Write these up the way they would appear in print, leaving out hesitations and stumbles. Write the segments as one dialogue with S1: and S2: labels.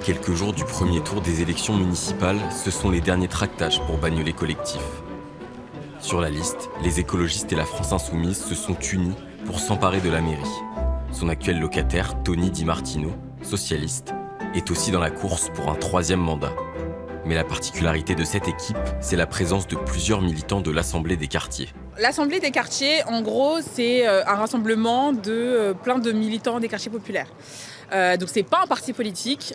S1: quelques jours du premier tour des élections municipales, ce sont les derniers tractages pour Bagnolet Collectif. Sur la liste, les écologistes et la France Insoumise se sont unis pour s'emparer de la mairie. Son actuel locataire, Tony Di Martino, socialiste, est aussi dans la course pour un troisième mandat. Mais la particularité de cette équipe, c'est la présence de plusieurs militants de l'Assemblée des quartiers.
S2: L'Assemblée des quartiers, en gros, c'est un rassemblement de plein de militants des quartiers populaires. Donc c'est pas un parti politique,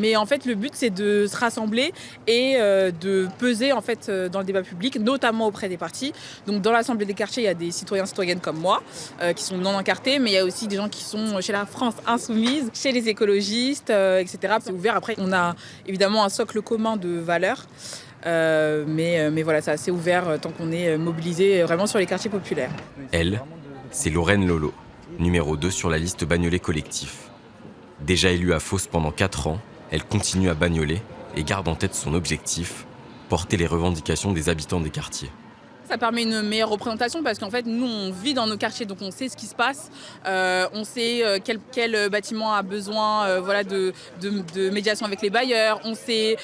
S2: mais en fait le but c'est de se rassembler et de peser en fait dans le débat public, notamment auprès des partis. Donc dans l'Assemblée des quartiers, il y a des citoyens-citoyennes comme moi qui sont non encartés, mais il y a aussi des gens qui sont chez la France Insoumise, chez les écologistes, etc. C'est ouvert. Après, on a évidemment un socle commun de valeurs. Mais voilà, c'est assez ouvert tant qu'on est mobilisé vraiment sur les quartiers populaires.
S1: Elle, c'est Lorraine Lolo, numéro 2 sur la liste Bagnolet Collectif. Déjà élue à Fos pendant 4 ans, elle continue à Bagnolet et garde en tête son objectif, porter les revendications des habitants des quartiers.
S2: Ça permet une meilleure représentation parce qu'en fait, nous, on vit dans nos quartiers, donc on sait ce qui se passe. On sait quel bâtiment a besoin de médiation avec les bailleurs. On sait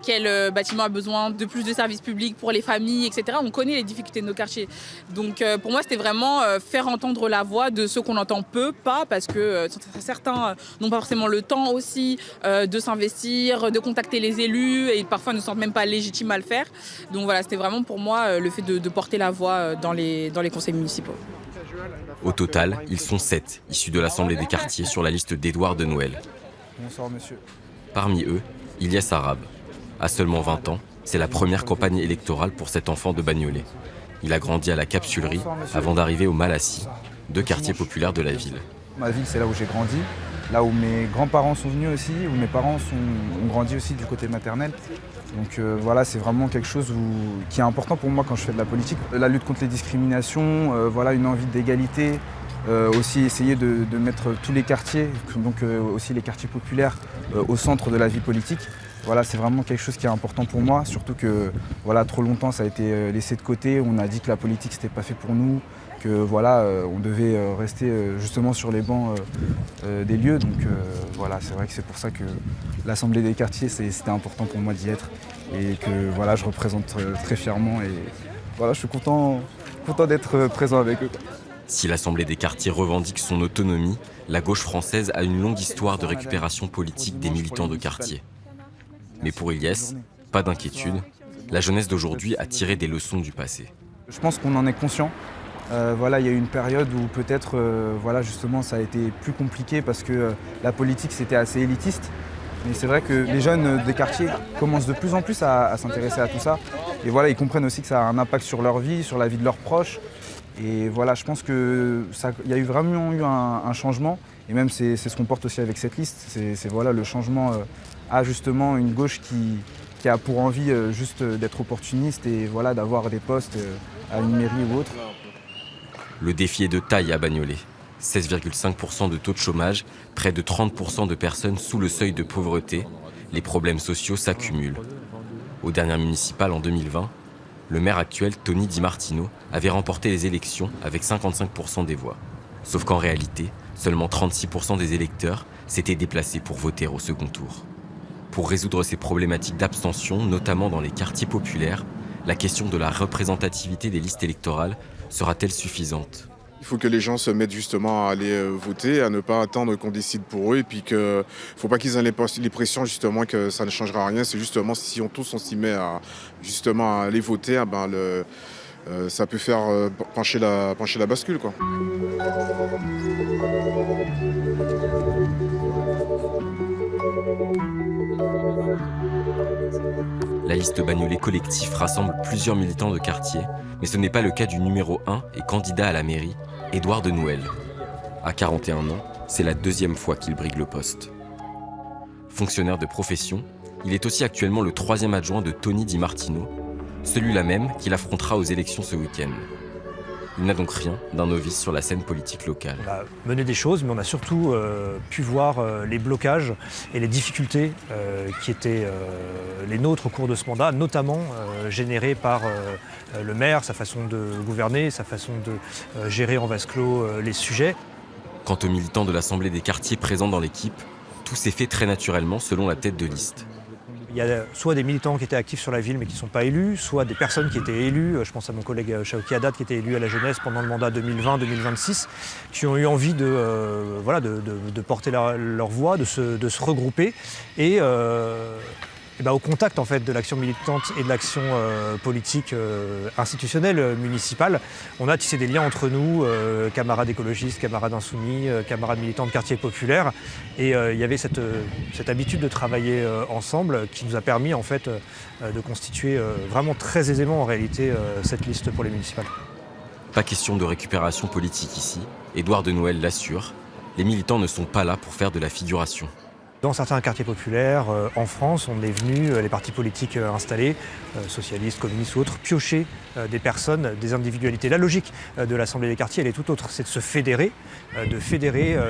S2: quel bâtiment a besoin de plus de services publics pour les familles, etc. On connaît les difficultés de nos quartiers. Donc pour moi, c'était vraiment faire entendre la voix de ceux qu'on entend peu, pas, parce que certains n'ont pas forcément le temps aussi de s'investir, de contacter les élus et parfois ne se sentent même pas légitimes à le faire. Donc voilà, c'était vraiment pour moi le fait de porter la voix dans les conseils municipaux.
S1: Au total, ils sont 7, issus de l'Assemblée des quartiers sur la liste d'Édouard de Noël.
S3: Bonsoir monsieur.
S1: Parmi eux, Ilyes Arabe. À seulement 20 ans, c'est la première campagne électorale pour cet enfant de Bagnolet. Il a grandi à la Capsulerie avant d'arriver au Malassis, 2 quartiers populaires de la ville.
S3: Ma ville, c'est là où j'ai grandi, là où mes grands-parents sont venus aussi, où mes parents ont grandi aussi du côté maternel. Donc voilà, c'est vraiment quelque chose qui est important pour moi quand je fais de la politique. La lutte contre les discriminations, une envie d'égalité, aussi essayer de mettre tous les quartiers, donc aussi les quartiers populaires, au centre de la vie politique. Voilà, c'est vraiment quelque chose qui est important pour moi, surtout que trop longtemps ça a été laissé de côté. On a dit que la politique c'était pas fait pour nous, que on devait rester justement sur les bancs des lieux. Donc c'est vrai que c'est pour ça que l'Assemblée des quartiers c'était important pour moi d'y être et que je représente très fièrement et je suis content d'être présent avec eux.
S1: Si l'Assemblée des quartiers revendique son autonomie, la gauche française a une longue histoire de récupération politique des militants de quartier. Mais pour Ilyes, pas d'inquiétude, la jeunesse d'aujourd'hui a tiré des leçons du passé.
S3: Je pense qu'on en est conscient. Il y a eu une période où peut-être justement ça a été plus compliqué parce que la politique c'était assez élitiste. Mais c'est vrai que les jeunes des quartiers commencent de plus en plus à s'intéresser à tout ça. Et ils comprennent aussi que ça a un impact sur leur vie, sur la vie de leurs proches. Et je pense qu'il y a vraiment eu un changement. Et même c'est ce qu'on porte aussi avec cette liste. C'est le changement à justement une gauche qui a pour envie juste d'être opportuniste et d'avoir des postes à une mairie ou autre.
S1: Le défi est de taille à Bagnolet. 16,5% de taux de chômage, près de 30% de personnes sous le seuil de pauvreté. Les problèmes sociaux s'accumulent. Aux dernières municipales en 2020, le maire actuel, Tony Di Martino, avait remporté les élections avec 55% des voix. Sauf qu'en réalité, seulement 36% des électeurs s'étaient déplacés pour voter au second tour. Pour résoudre ces problématiques d'abstention, notamment dans les quartiers populaires, la question de la représentativité des listes électorales sera-t-elle suffisante ?
S4: Il faut que les gens se mettent justement à aller voter, à ne pas attendre qu'on décide pour eux et puis qu'il ne faut pas qu'ils aient l'impression justement que ça ne changera rien. C'est justement si on s'y met à aller voter, ça peut faire pencher la bascule, quoi.
S1: La liste Bagnolet Collectif rassemble plusieurs militants de quartier, mais ce n'est pas le cas du numéro 1 et candidat à la mairie, Édouard de Noël. À 41 ans, c'est la 2e fois qu'il brigue le poste. Fonctionnaire de profession, il est aussi actuellement le 3e adjoint de Tony Di Martino, celui-là même qu'il affrontera aux élections ce week-end. Il n'a donc rien d'un novice sur la scène politique locale.
S5: On a mené des choses, mais on a surtout pu voir les blocages et les difficultés qui étaient les nôtres au cours de ce mandat, notamment générés par le maire, sa façon de gouverner, sa façon de gérer en vase clos les sujets.
S1: Quant aux militants de l'Assemblée des quartiers présents dans l'équipe, Tout s'est fait très naturellement selon la tête de liste.
S5: Il y a soit des militants qui étaient actifs sur la ville mais qui ne sont pas élus, soit des personnes qui étaient élues, je pense à mon collègue Chaouki Haddad qui était élu à la jeunesse pendant le mandat 2020-2026, qui ont eu envie de porter leur voix, de se regrouper et au contact en fait, de l'action militante et de l'action politique institutionnelle, municipale, on a tissé des liens entre nous, camarades écologistes, camarades insoumis, camarades militants de quartiers populaires. Et il y avait cette habitude de travailler ensemble qui nous a permis en fait, de constituer vraiment très aisément en réalité cette liste pour les municipales.
S1: Pas question de récupération politique ici. Édouard de Noël l'assure, les militants ne sont pas là pour faire de la figuration.
S5: Dans certains quartiers populaires, en France, on est venu, les partis politiques installés, socialistes, communistes ou autres, piocher des personnes, des individualités. La logique de l'Assemblée des quartiers, elle est tout autre, c'est de se fédérer,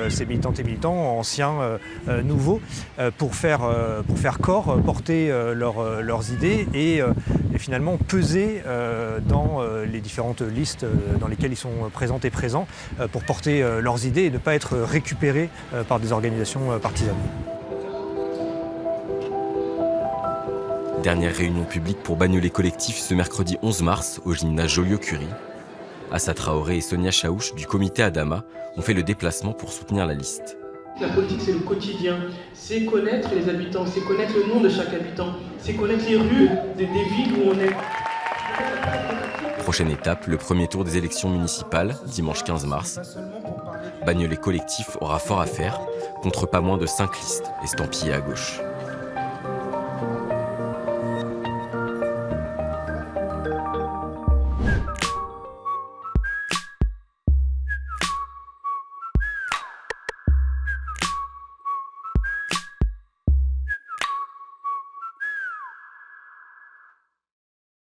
S5: ces militantes et militants, anciens, nouveaux, pour faire corps, porter leurs idées et finalement peser dans les différentes listes dans lesquelles ils sont présentes et présents pour porter leurs idées et ne pas être récupérés par des organisations partisanes.
S1: Dernière réunion publique pour Bagnolet Collectif ce mercredi 11 mars au gymnase Joliot-Curie. Assa Traoré et Sonia Chaouch du comité Adama ont fait le déplacement pour soutenir la liste.
S6: La politique, c'est le quotidien, c'est connaître les habitants, c'est connaître le nom de chaque habitant, c'est connaître les rues des villes où on est.
S1: Prochaine étape, le premier tour des élections municipales, dimanche 15 mars. Bagnolet Collectif aura fort à faire contre pas moins de 5 listes estampillées à gauche.